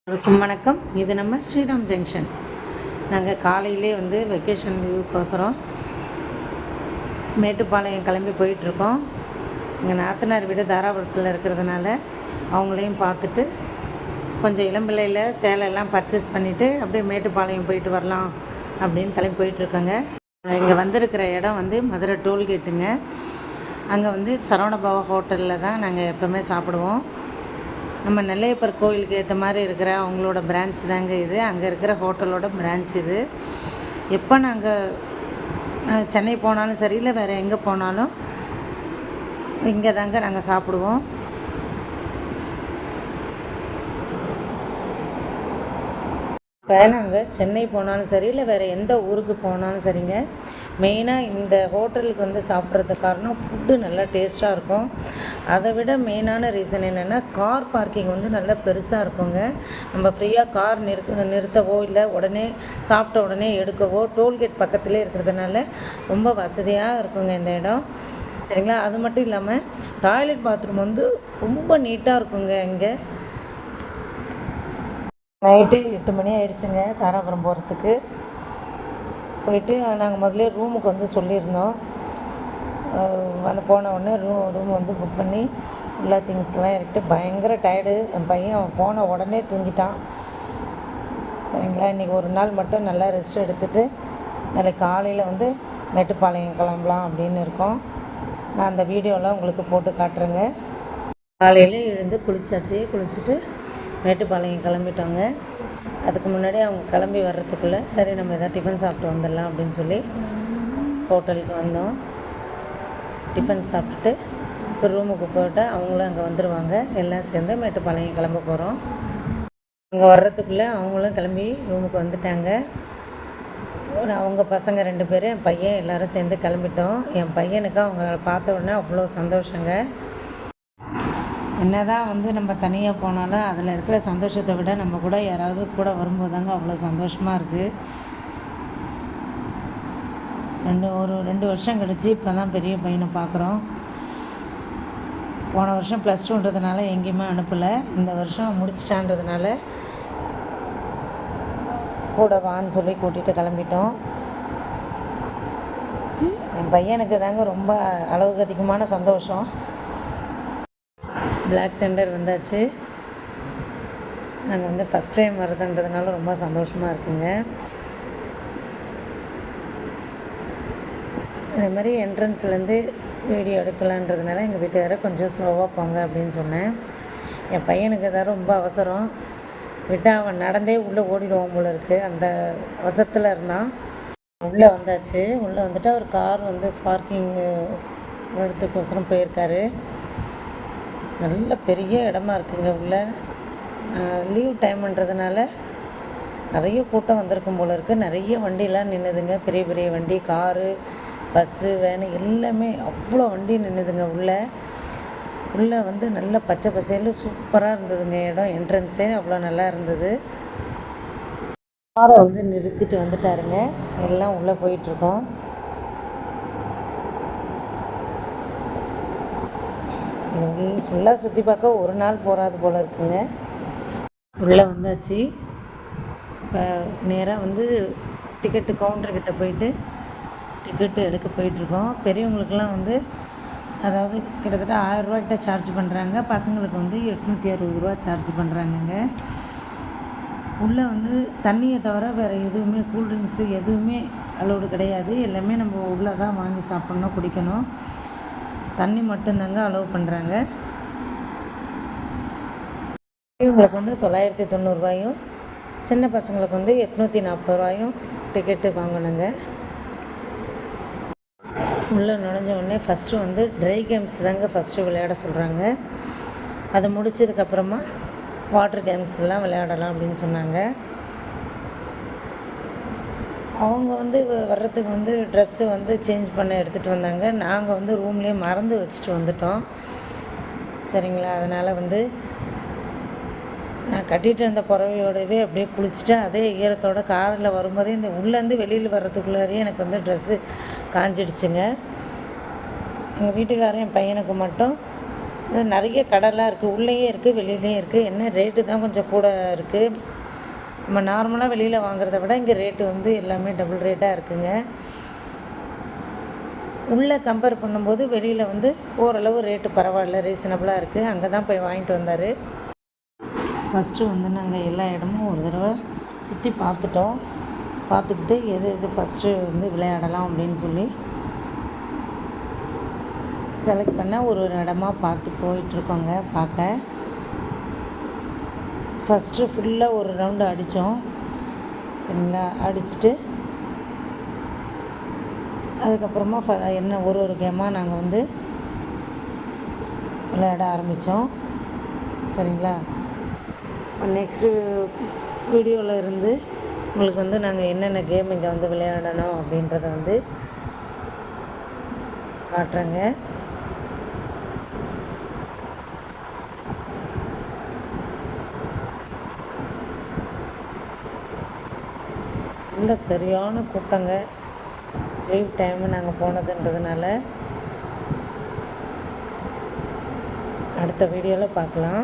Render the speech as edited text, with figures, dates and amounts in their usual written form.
வணக்கம் வணக்கம். இது நம்ம ஸ்ரீராம் ஜங்ஷன். நாங்கள் காலையிலே வந்து வெக்கேஷன் லீவுக்கோசரம் மேட்டுப்பாளையம் கிளம்பி போயிட்டுருக்கோம். எங்கள் நாத்தனார் வீடு தாராபுரத்தில் இருக்கிறதுனால அவங்களையும் பார்த்துட்டு கொஞ்சம் இளம்பிள்ளையில் சேலையெல்லாம் பர்ச்சேஸ் பண்ணிவிட்டு அப்படியே மேட்டுப்பாளையம் போயிட்டு வரலாம் அப்படின்னு கிளம்பி போயிட்டுருக்கோங்க. இங்கே வந்திருக்கிற இடம் வந்து மதுரை டோல்கேட்டுங்க. அங்கே வந்து சரவணபவா ஹோட்டலில் தான் நாங்கள் எப்போவுமே சாப்பிடுவோம். நம்ம நெல்லையப்பர் கோயிலுக்கு ஏற்ற மாதிரி இருக்கிற அவங்களோட பிரான்ச் தாங்க இது. அங்கே இருக்கிற ஹோட்டலோட பிரான்ச் இது. எப்போ நாங்கள் சென்னை போனாலும் சரி, இல்லை வேறு எங்கே போனாலும் இங்கே தாங்க நாங்கள் சாப்பிடுவோம். இப்போ நாங்கள் சென்னை போனாலும் சரி, இல்லை வேறு எந்த ஊருக்கு போனாலும் சரிங்க, மெயினாக இந்த ஹோட்டலுக்கு வந்து சாப்பிட்றதுக்கு காரணம் ஃபுட்டு நல்லா டேஸ்ட்டாக இருக்கும். அதை விட மெயினான ரீசன் என்னென்னா, கார் பார்க்கிங் வந்து நல்லா பெருசாக இருக்குங்க. நம்ம ஃப்ரீயாக கார் நிறுத்தவோ இல்லை உடனே சாப்பிட்ட உடனே எடுக்கவோ டோல்கேட் பக்கத்துலேயே இருக்கிறதுனால ரொம்ப வசதியாக இருக்குங்க இந்த இடம். சரிங்களா? அது மட்டும் இல்லாமல் டாய்லெட் பாத்ரூம் வந்து ரொம்ப நீட்டாக இருக்குங்க. இங்கே நைட்டு 8 மணி ஆகிடுச்சுங்க தாராபுரம் போகிறதுக்கு. போயிட்டு நாங்கள் முதல்ல ரூமுக்கு வந்து சொல்லியிருந்தோம். போன உடனே ரூம் வந்து புக் பண்ணி ஃபுல்லாக திங்ஸ்லாம் இறக்கிட்டு பயங்கர டயர்டு. என் பையன் அவன் போன உடனே தூங்கிட்டான். சரிங்களா? இன்றைக்கி ஒரு நாள் மட்டும் நல்லா ரெஸ்ட் எடுத்துகிட்டு நாளைக்கு காலையில் வந்து மேட்டுப்பாளையம் கிளம்பலாம் அப்படின்னு இருக்கோம். நான் அந்த வீடியோலாம் உங்களுக்கு போட்டு காட்டுறேங்க. காலையில் எழுந்து குளிச்சுட்டு மேட்டுப்பாளையம் கிளம்பிட்டோங்க. அதுக்கு முன்னாடி அவங்க கிளம்பி வர்றதுக்குள்ளே சரி நம்ம எதாவது டிஃபன் சாப்பிட்டு வந்துடலாம் அப்படின்னு சொல்லி ஹோட்டலுக்கு வந்தோம். டிஃபன் சாப்பிட்டுட்டு இப்போ ரூமுக்கு போய்ட்டு அவங்களும் அங்கே வந்துடுவாங்க. எல்லாம் சேர்ந்து மேட்டுப்பாளையம் கிளம்ப போகிறோம். அங்கே வர்றதுக்குள்ளே அவங்களும் கிளம்பி ரூமுக்கு வந்துட்டாங்க. அவங்க பசங்க 2 பேர், என் பையன் எல்லோரும் சேர்ந்து கிளம்பிட்டோம். என் பையனுக்கு அவங்க பார்த்த உடனே அவ்வளோ சந்தோஷங்க. என்ன தான் வந்து நம்ம தனியாக போனாலும் அதில் இருக்கிற சந்தோஷத்தை விட நம்ம கூட யாராவது கூட வரும்போது தாங்க அவ்வளோ சந்தோஷமாக இருக்குது. 2 வருஷம் கழிச்சு இப்போ தான் பெரிய பையனை பார்க்குறோம். போன வருஷம் +2ன்றதுனால எங்கேயுமே அனுப்பலை. இந்த வருஷம் முடிச்சிட்டான்றதுனால கூட வான்னு சொல்லி கூட்டிகிட்டு கிளம்பிட்டோம். என் பையனுக்கு தாங்க ரொம்ப அளவுக்கு அதிகமான சந்தோஷம். பிளாக் தண்டர் வந்தாச்சு. நாங்கள் வந்து ஃபஸ்ட் டைம் வருதுன்றதுனால ரொம்ப சந்தோஷமாக இருக்குங்க. அதே மாதிரி என்ட்ரன்ஸ்லேருந்து வீடியோ எடுக்கலான்றதுனால எங்கள் வீட்டுக்கார கொஞ்சம் ஸ்லோவாக போங்க அப்படின்னு சொன்னேன். என் பையனுக்கு தான் ரொம்ப அவசரம். விட்டால் அவன் நடந்தே உள்ளே ஓடிடுவோம் போல இருக்குது. அந்த அவசரத்தில் இருந்தான். உள்ளே வந்தாச்சு. உள்ளே வந்துட்டு அவர் கார் வந்து பார்க்கிங் இடத்துக்கோசரம் போயிருக்காரு. நல்ல பெரிய இடமா இருக்குங்க. உள்ள லீவ் டைம்ன்றதுனால நிறைய கூட்டம் வந்திருக்கும் போல இருக்குது. நிறைய வண்டிலாம் நின்றுதுங்க. பெரிய பெரிய வண்டி, காரு, பஸ்ஸு, வேனு எல்லாமே அவ்வளோ வண்டி நின்றுதுங்க. உள்ளே வந்து நல்ல பச்சை பசேல் சூப்பராக இருந்ததுங்க இடம். என்ட்ரன்ஸே அவ்வளோ நல்லா இருந்தது. காரை வந்து நிறுத்திட்டு வந்துட்டாருங்க. எல்லாம் உள்ளே போயிட்டுருக்கோம். ஃபுல்லாக சுற்றி பார்க்க ஒரு நாள் போகாது போல் இருக்குங்க. உள்ளே வந்தாச்சு. இப்போ நேராக வந்து டிக்கெட்டு கவுண்டர்கிட்ட போயிட்டு டிக்கெட்டு எடுக்க போயிட்டுருக்கோம். பெரியவங்களுக்கெல்லாம் வந்து அதாவது கிட்டத்தட்ட 1000 ரூபாய்கிட்ட சார்ஜ் பண்ணுறாங்க. பசங்களுக்கு வந்து 860 ரூபா சார்ஜ் பண்ணுறாங்கங்க. உள்ளே வந்து தண்ணியை தவிர வேறு எதுவுமே கூல்ட்ரிங்க்ஸு எதுவுமே அலோடு கிடையாது. எல்லாமே நம்ம உள்ளே தான் வாங்கி சாப்பிட்ணும், குடிக்கணும். தண்ணி மட்டும்தாங்க அலோவ் பண்ணுறாங்க. இவங்களுக்கு வந்து 990 ரூபாயும், சின்ன பசங்களுக்கு வந்து 840 ரூபாயும் டிக்கெட்டு வாங்கணுங்க. உள்ளே நுழைஞ்ச உடனே ஃபஸ்ட்டு வந்து ட்ரை கேம்ஸ் தாங்க ஃபஸ்ட்டு விளையாட சொல்கிறாங்க. அதை முடித்ததுக்கப்புறமா வாட்டர் கேம்ஸ்லாம் விளையாடலாம் அப்படின்னு சொன்னாங்க. அவங்க வந்து வர்றதுக்கு வந்து ட்ரெஸ்ஸு வந்து சேஞ்ச் பண்ண எடுத்துகிட்டு வந்தாங்க. நாங்கள் வந்து ரூம்லேயே மறந்து வச்சுட்டு வந்துட்டோம். சரிங்களா? அதனால் வந்து நான் கட்டிகிட்டு இருந்த புடவையோடவே அப்படியே குளிச்சுட்டு அதே ஈரத்தோட காரில் வரும்போதே இந்த உள்ளேருந்து வெளியில் வர்றதுக்குள்ளாரையே எனக்கு வந்து ட்ரெஸ்ஸு காஞ்சிடுச்சுங்க. எங்கள் வீட்டுக்காரன் என் பையனுக்கு மட்டும் இது நிறைய கடைலாம் இருக்குது, உள்ளேயே இருக்குது வெளியிலேயும் இருக்குது. என்ன ரேட்டு தான் கொஞ்சம் கூட இருக்குது. நம்ம நார்மலாக வெளியில் வாங்குறத விட இங்கே ரேட்டு வந்து எல்லாமே டபுள் ரேட்டாக இருக்குங்க. உள்ளே கம்பேர் பண்ணும்போது வெளியில் வந்து ஓரளவு ரேட்டு பரவாயில்ல, ரீசனபிளாக இருக்குது. அங்கே தான் போய் வாங்கிட்டு வந்தார். ஃபஸ்ட்டு வந்து நாங்கள் எல்லா இடமும் ஒரு தடவை சுற்றி பார்த்துட்டோம். பார்த்துக்கிட்டு எது எது ஃபஸ்ட்டு வந்து விளையாடலாம் அப்படின்னு சொல்லி செலக்ட் பண்ண ஒரு இடமா பார்த்து போயிட்டுருக்கோங்க பார்க்க. ஃபஸ்ட்டு ஃபுல்லாக ஒரு ரவுண்டு அடித்தோம். சரிங்களா, அடிச்சுட்டு அதுக்கப்புறமா என்ன ஒரு கேமாக நாங்கள் வந்து விளையாட ஆரம்பித்தோம். சரிங்களா, நெக்ஸ்ட்டு வீடியோவில் இருந்து உங்களுக்கு வந்து நாங்கள் என்னென்ன கேம் இங்கே வந்து விளையாடணும் அப்படின்றத வந்து காட்டுறேங்க. நல்ல சரியான கூட்டங்க. லீவ் டைமு நாங்கள் போனதுன்றதுனால. அடுத்த வீடியோவில் பார்க்கலாம்.